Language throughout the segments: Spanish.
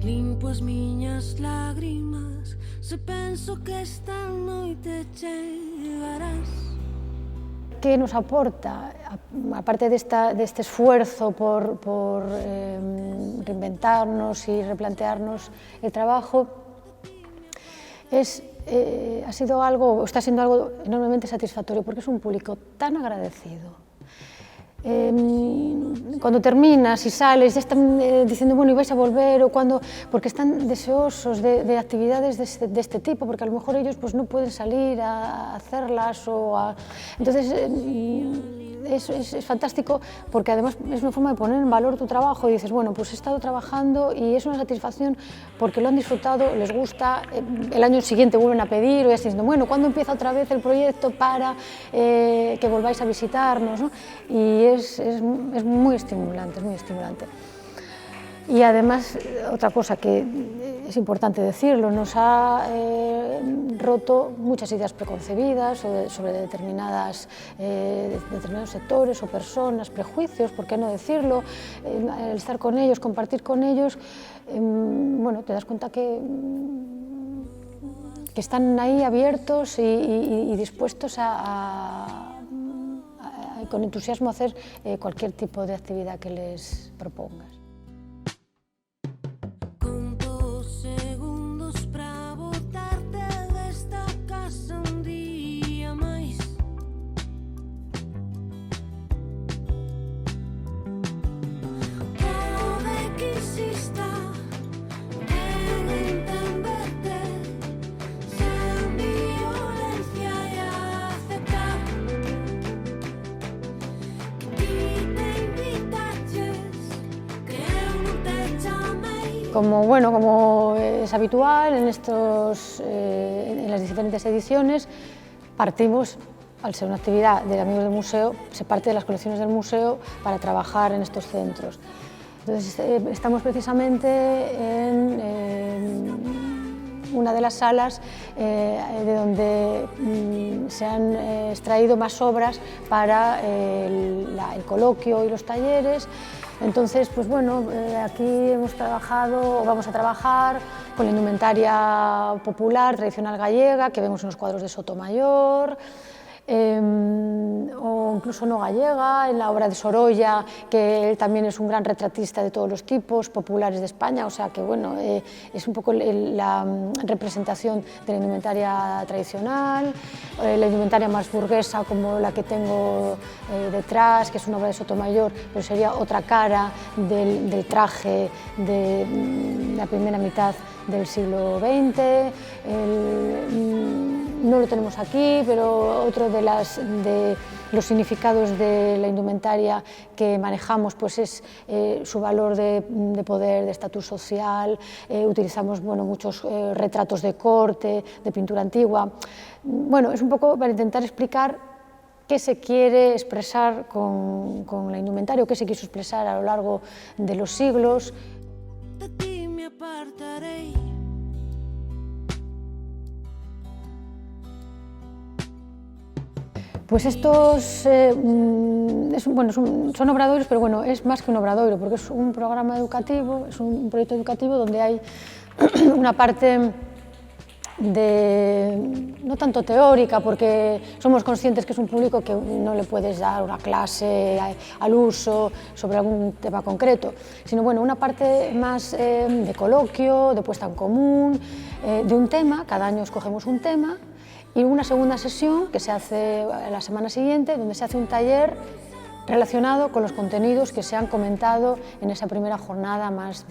Limpo as miñas lágrimas se penso que esta noite chegarás. ¿Qué nos aporta, aparte de este esfuerzo por reinventarnos y replantearnos el trabajo? Ha sido algo, está siendo algo enormemente satisfactorio, porque es un público tan agradecido. Cuando terminas y sales, ya están diciendo, bueno, ¿y vais a volver? O cuando, porque están deseosos de actividades de este tipo, porque a lo mejor ellos pues, no pueden salir a hacerlas. Entonces, es fantástico, porque además es una forma de poner en valor tu trabajo y dices, bueno, pues he estado trabajando y es una satisfacción porque lo han disfrutado, les gusta, el año siguiente vuelven a pedir o ya están diciendo, bueno, ¿cuándo empieza otra vez el proyecto para que volváis a visitarnos? ¿No? Y es muy estimulante, es muy estimulante. Y además, otra cosa que es importante decirlo, nos ha roto muchas ideas preconcebidas sobre determinados sectores o personas, prejuicios, ¿por qué no decirlo? El estar con ellos, compartir con ellos, bueno, te das cuenta que están ahí abiertos y dispuestos con entusiasmo a hacer cualquier tipo de actividad que les propongas. Como es habitual en las diferentes ediciones, partimos, al ser una actividad de Amigos del Museo, se parte de las colecciones del museo para trabajar en estos centros. Entonces, estamos precisamente en una de las salas de donde se han extraído más obras para el coloquio y los talleres. Entonces, pues bueno, aquí hemos trabajado, o vamos a trabajar con la indumentaria popular, tradicional gallega, que vemos en los cuadros de Sotomayor, o incluso no gallega, en la obra de Sorolla, que él también es un gran retratista de todos los tipos populares de España, o sea que bueno, es un poco la representación de la indumentaria tradicional, la indumentaria más burguesa como la que tengo detrás, que es una obra de Sotomayor, pero sería otra cara del traje de la primera mitad del siglo XX. No lo tenemos aquí, pero otro de los significados de la indumentaria que manejamos pues es su valor de poder, de estatus social. Utilizamos muchos retratos de corte, de pintura antigua. Bueno, es un poco para intentar explicar qué se quiere expresar con la indumentaria, o qué se quiso expresar a lo largo de los siglos. De ti me apartaré. Pues estos son obradoiros, pero bueno, es más que un obradoiro, porque es un programa educativo, es un proyecto educativo donde hay una parte no tanto teórica, porque somos conscientes que es un público que no le puedes dar una clase al uso sobre algún tema concreto, sino bueno, una parte más de coloquio, de puesta en común, de un tema. Cada año escogemos un tema, y una segunda sesión que se hace la semana siguiente, donde se hace un taller relacionado con los contenidos que se han comentado en esa primera jornada más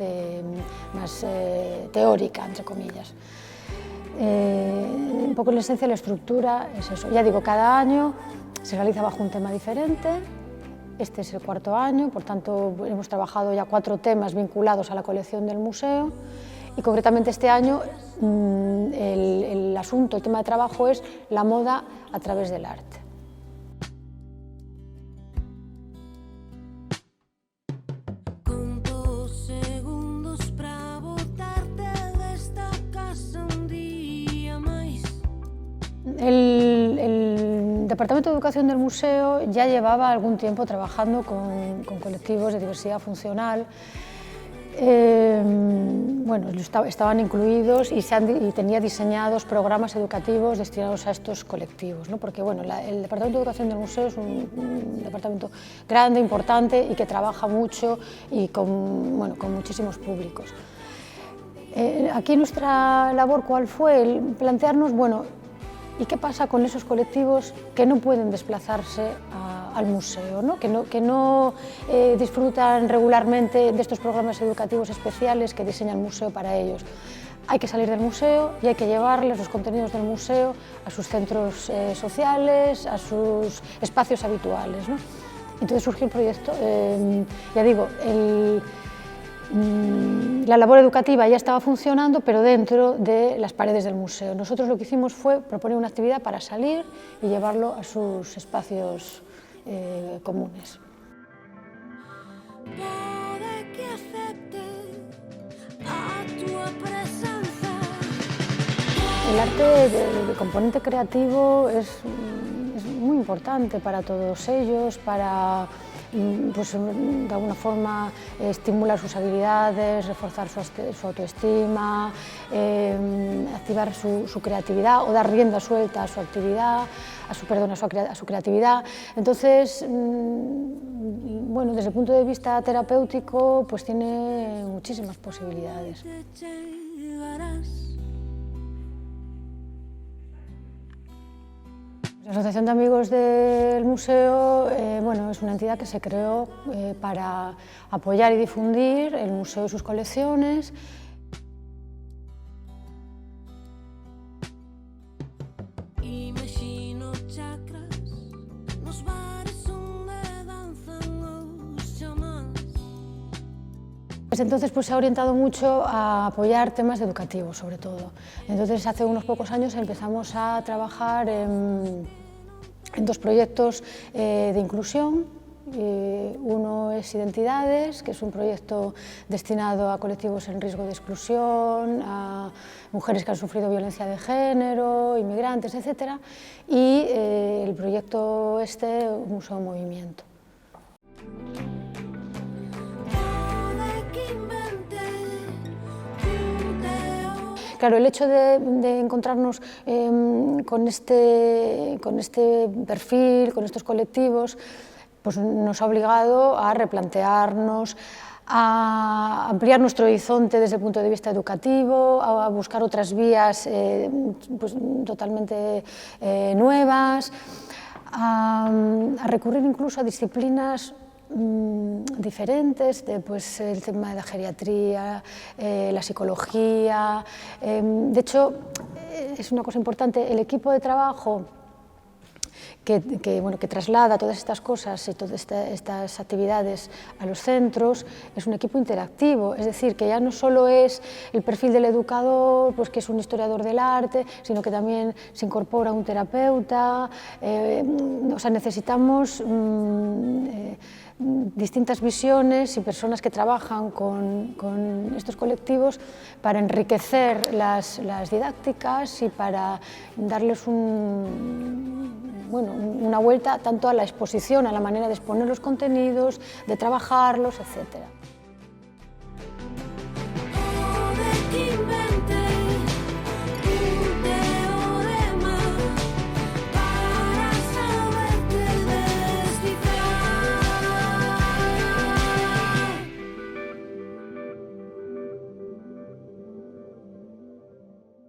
teórica, entre comillas. Un poco la esencia de la estructura es eso. Ya digo, cada año se realiza bajo un tema diferente. Este es el cuarto año, por tanto hemos trabajado ya 4 temas vinculados a la colección del museo, y concretamente este año el tema de trabajo es la moda a través del arte. El Departamento de Educación del museo ya llevaba algún tiempo trabajando con colectivos de diversidad funcional. Bueno, estaban incluidos y tenía diseñados programas educativos destinados a estos colectivos, ¿no? Porque bueno, el Departamento de Educación del Museo es un departamento grande, importante y que trabaja mucho y con muchísimos públicos. Aquí nuestra labor, ¿cuál fue? El plantearnos, bueno, ¿y qué pasa con esos colectivos que no pueden desplazarse al museo, ¿no? Que no disfrutan regularmente de estos programas educativos especiales que diseña el museo para ellos? Hay que salir del museo y hay que llevarles los contenidos del museo a sus centros sociales, a sus espacios habituales, ¿no? Entonces surgió el proyecto, ya digo, la labor educativa ya estaba funcionando, pero dentro de las paredes del museo. Nosotros lo que hicimos fue proponer una actividad para salir y llevarlo a sus espacios comunes. El arte de componente creativo es muy importante para todos ellos, para pues, de alguna forma estimular sus habilidades, reforzar su autoestima, activar su creatividad o dar rienda suelta a su actividad, a su creatividad. Entonces, bueno, desde el punto de vista terapéutico, pues tiene muchísimas posibilidades. La Asociación de Amigos del Museo bueno, es una entidad que se creó para apoyar y difundir el museo y sus colecciones. Entonces pues, se ha orientado mucho a apoyar temas educativos, sobre todo. Entonces, hace unos pocos años empezamos a trabajar en dos proyectos de inclusión. Uno es Identidades, que es un proyecto destinado a colectivos en riesgo de exclusión, a mujeres que han sufrido violencia de género, inmigrantes, etc. Y el proyecto Museo en Movimiento. Claro, el hecho de encontrarnos con este perfil, con estos colectivos, pues nos ha obligado a replantearnos, a ampliar nuestro horizonte desde el punto de vista educativo, a buscar otras vías pues, totalmente nuevas, a recurrir incluso a disciplinas diferentes, pues el tema de la geriatría, la psicología. De hecho, es una cosa importante, el equipo de trabajo que traslada todas estas cosas y todas estas actividades a los centros es un equipo interactivo, es decir, que ya no solo es el perfil del educador, pues que es un historiador del arte, sino que también se incorpora un terapeuta. O sea, necesitamos distintas visiones y personas que trabajan con estos colectivos para enriquecer las didácticas y para darles una vuelta tanto a la exposición, a la manera de exponer los contenidos, de trabajarlos, etc.